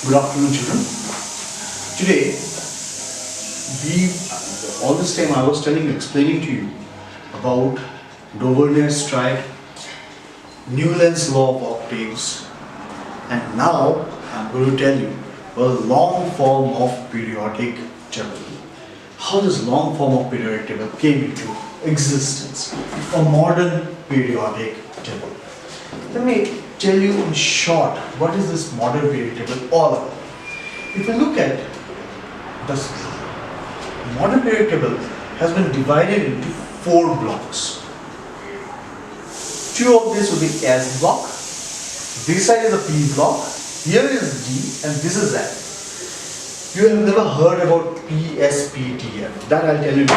Good afternoon, children. Today, all this time I was explaining to you about Dauvernier's stride, Newland's law of octaves, and now I'm going to tell you a long form of periodic table. How this long form of periodic table came into existence, a modern periodic table. Let me tell you in short what is this modern periodic table all about. If you look at this modern periodic table has been divided into 4 blocks. 2 of these will be S block, this side is a P block, here is D and this is F. You have never heard about PSPTF. That I'll tell you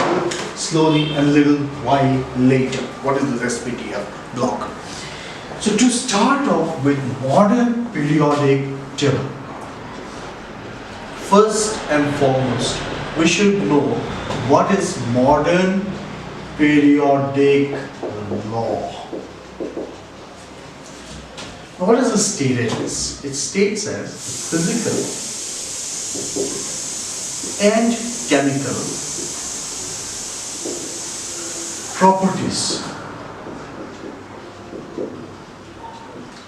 slowly and a little while later. What is this SPTF block? So to start off with modern periodic table, first and foremost, we should know what is modern periodic law. Now what is it stated as? It states as physical and chemical properties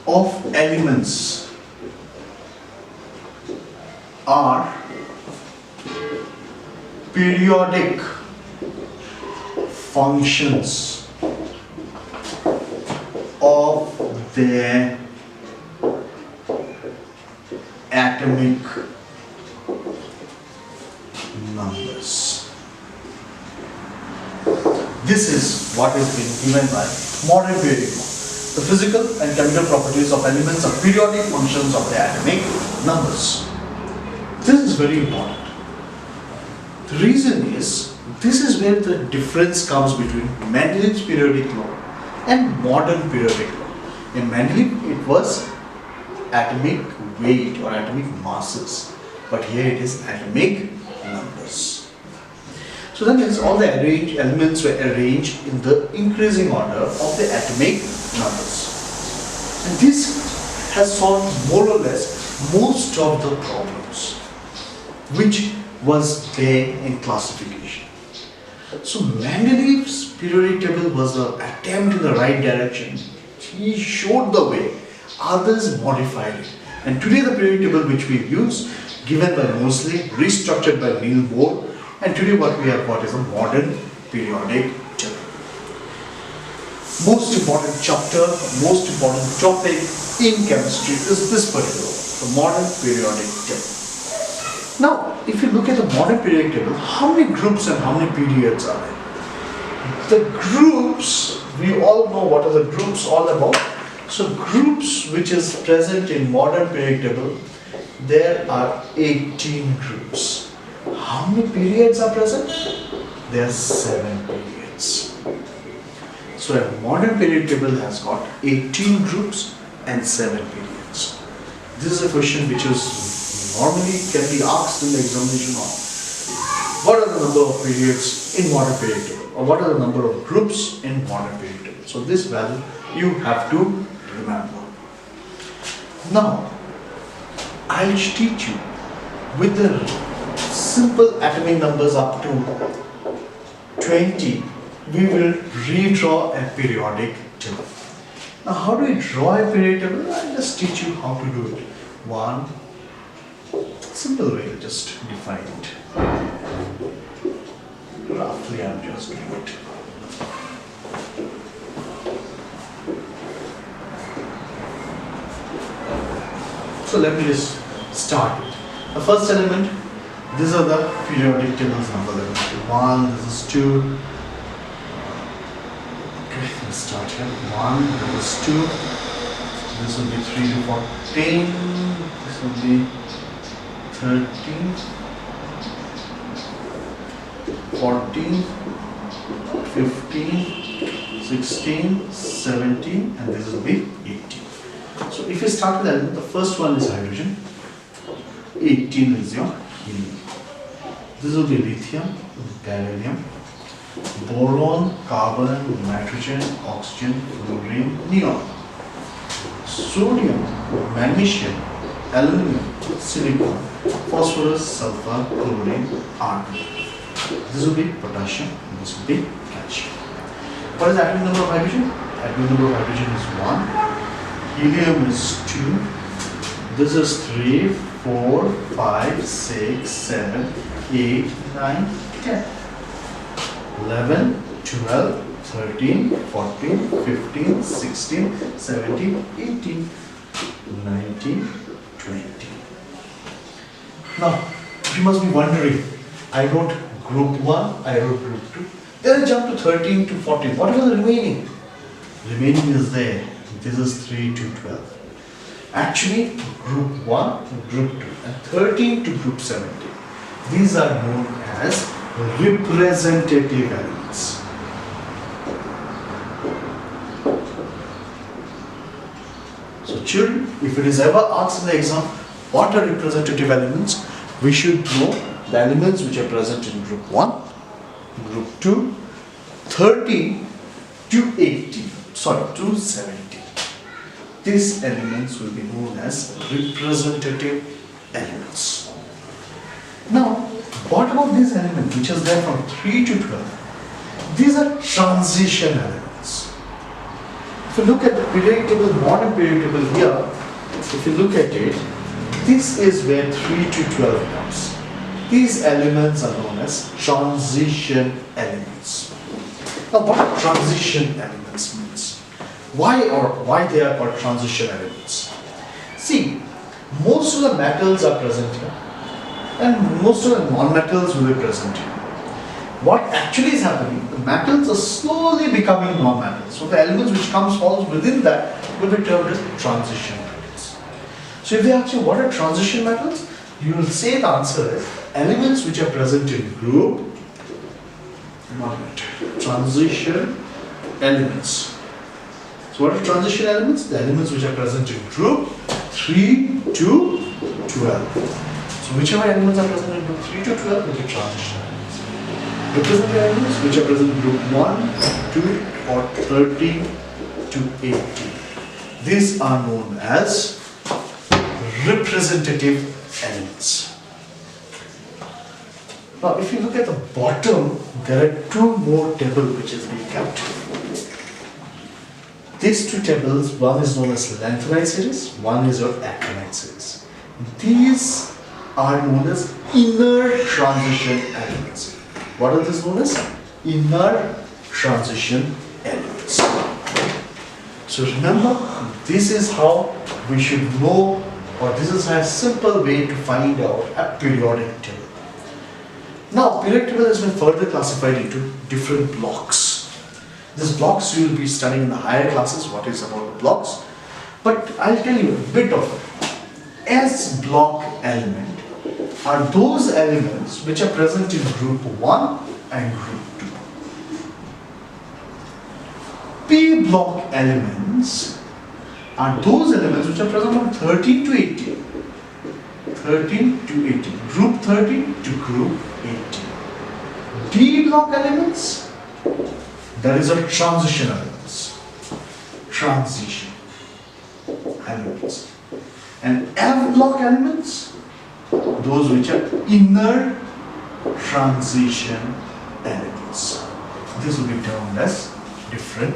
of elements are periodic functions of their atomic numbers. This is what has been given by modern periodic law. The physical and chemical properties of elements are periodic functions of their atomic numbers. This is very important. The reason is, this is where the difference comes between Mendeleev's periodic law and modern periodic law. In Mendeleev, it was atomic weight or atomic masses, but here it is atomic numbers. So that means all the elements were arranged in the increasing order of the atomic numbers. And this has solved more or less most of the problems which was there in classification. So Mendeleev's periodic table was an attempt in the right direction. He showed the way, others modified it. And today the periodic table which we use, given by Moseley, restructured by Niels Bohr, and today what we have got is a modern periodic table. Most important chapter, most important topic in chemistry is this particular one, the modern periodic table. Now, if you look at the modern periodic table, how many groups and how many periods are there? The groups, we all know what are the groups all about. So groups which is present in modern periodic table, there are 18 groups. How many periods are present? There are 7 periods. So a modern periodic table has got 18 groups and 7 periods. This is a question which is normally can be asked in the examination hall. What are the number of periods in modern periodic table? Or what are the number of groups in modern periodic table? So this value you have to remember. Now, I'll teach you with the simple atomic numbers up to 20, we will redraw a periodic table. Now, how do we draw a periodic table? I'll just teach you how to do it. One simple way to just define it. Roughly, I'm just doing it. So let me just start it. The first element, these are the periodic tables number. 1, this is 2. Okay, let's start here. 1, this is 2. This will be 3 to 14. This will be 13, 14, 15, 16, 17, and this will be 18. So if you start with element, the first one is hydrogen, 18 is your helium. This will be lithium, gadolinium, boron, carbon, nitrogen, oxygen, fluorine, neon. Sodium, magnesium, aluminum, silicon, phosphorus, sulfur, chlorine, argon. This will be potassium, and this will be calcium. What is the atomic number of hydrogen? Atomic number of hydrogen is 1, helium is 2, this is 3, 4, 5, 6, 7, 8, 9, 10, 11, 12, 13, 14, 15, 16, 17, 18, 19, 20. Now, you must be wondering, I wrote group 1, I wrote group 2. Then I jump to 13 to 14. What is the remaining? Remaining is there. This is 3 to 12. Actually, group 1 to group 2 and 13 to group 17. These are known as representative elements. So children, if it is ever asked in the exam, what are representative elements? We should know the elements which are present in group 1, group 2, 13 to 18, to 17. These elements will be known as representative elements. Now, what about these elements which is there from 3 to 12? These are transition elements. If you look at the periodic table, modern periodic table here, if you look at it, this is where 3 to 12 comes. These elements are known as transition elements. Now, what transition elements means? Why they are called transition elements? See, most of the metals are present here, and most of the non-metals will be present here. What actually is happening, the metals are slowly becoming non-metals. So the elements which falls within that will be termed as transition metals. So if they ask you what are transition metals, you will say the answer is elements which are present in group 1, transition elements. So what are transition elements? The elements which are present in group 3 to 12. So whichever elements are present in group 3 to 12 will be transition elements. Representative elements which are present in group 1, 2 or 13 to 18. These are known as representative elements. Now if you look at the bottom, there are two more tables which is being kept. These two tables, one is known as lanthanide series, one is your actinide series. These are known as inner transition elements. What are these known as? Inner transition elements. So remember, this is how we should know, or this is a simple way to find out a periodic table. Now, periodic table has been further classified into different blocks. These blocks you will be studying in the higher classes, what is about the blocks. But I'll tell you a bit of it. S block element are those elements which are present in group 1 and group 2. P block elements are those elements which are present from 13 to 18. 13 to 18. Group 13 to group 18. D block elements, that is a transition elements. Transition elements. And F block elements, those which are inner transition elements. This will be termed as different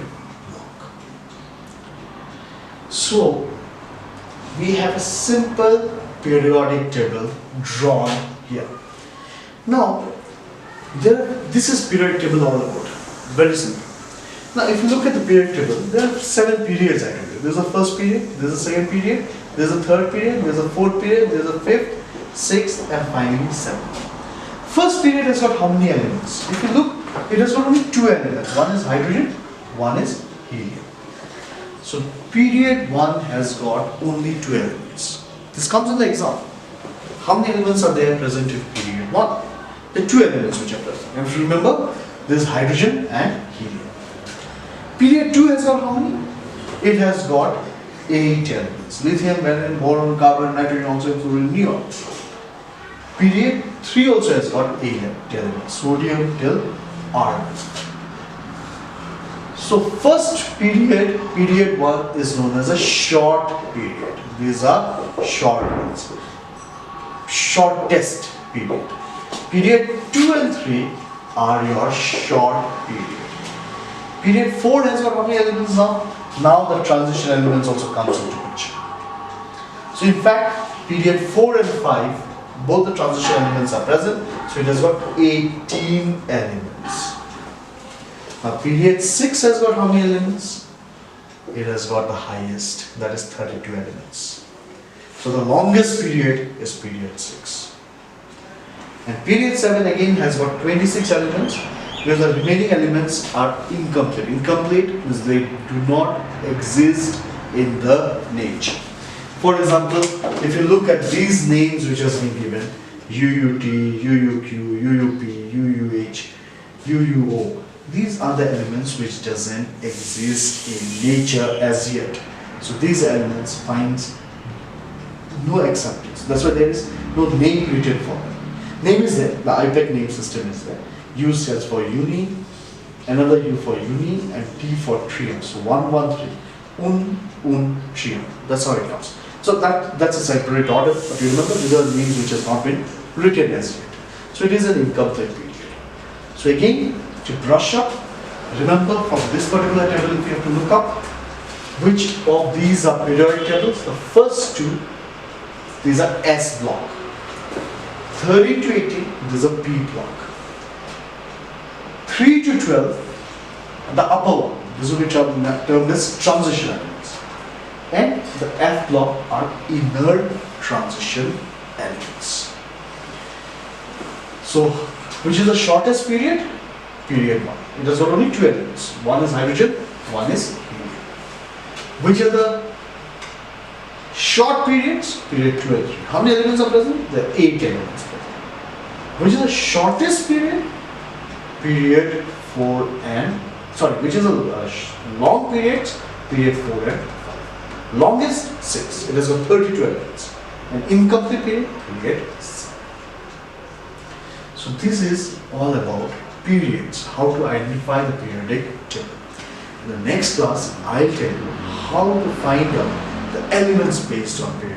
block. So, we have a simple periodic table drawn here. Now, this is periodic table all about. Very simple. Now, if you look at the periodic table, there are 7 periods I told you. There is a first period, there is a second period, there is a third period, there is a fourth period, there is a fifth, sixth, and finally 7th. First period has got how many elements? If you look, it has got only 2 elements. One is hydrogen, one is helium. So period 1 has got only 2 elements. This comes in the exam. How many elements are there present in period 1? The 2 elements which are present. And if you remember, this is hydrogen and helium. Period 2 has got how many? It has got 8 elements. Lithium, vanadium, boron, carbon, nitrogen, oxygen, fluorine, neon. Period 3 also has got 8 elements. Sodium till argon. So first period, period 1 is known as a short period. These are short ones. Shortest period. Period 2 and 3 are your short period. Period 4 has got how many elements now? Now the transition elements also comes into picture. So in fact, period 4 and 5, both the transition elements are present. So it has got 18 elements. Now period 6 has got how many elements? It has got the highest, that is 32 elements. So the longest period is period 6. And period 7 again has got 26 elements, because the remaining elements are incomplete. Incomplete means they do not exist in the nature. For example, if you look at these names which has been given, UUT, UUQ, UUP, UUH, UUO, these are the elements which doesn't exist in nature as yet. So these elements finds no acceptance. That's why there is no name written for them. Name is there, the IPEC name system is there. U stands for uni, another U for uni, and T for trium. So 1, 1, 3. Trium. That's how it comes. So that's a separate order, but you remember these are names which has not been written as yet. So it is an incomplete period. So again, to brush up, remember from this particular table if you have to look up which of these are periodic tables. The first two, these are S block. 30 to 80, this is a P block. 3 to 12, the upper one, this will be termed as transition elements. And the F block are inner transition elements. So, which is the shortest period? Period 1. It has got only 2 elements. One is hydrogen, one is helium. Which are the short periods? Period 2 and 3. How many elements are present? There are 8 elements present. Which is the shortest period? Period 4 and, which is a long period? Period 4 and 5. Longest 6. It has got 32 elements. And incomplete period? Period 7. So this is all about periods, how to identify the periodic table. In the next class, I'll tell you how to find out the elements based on period.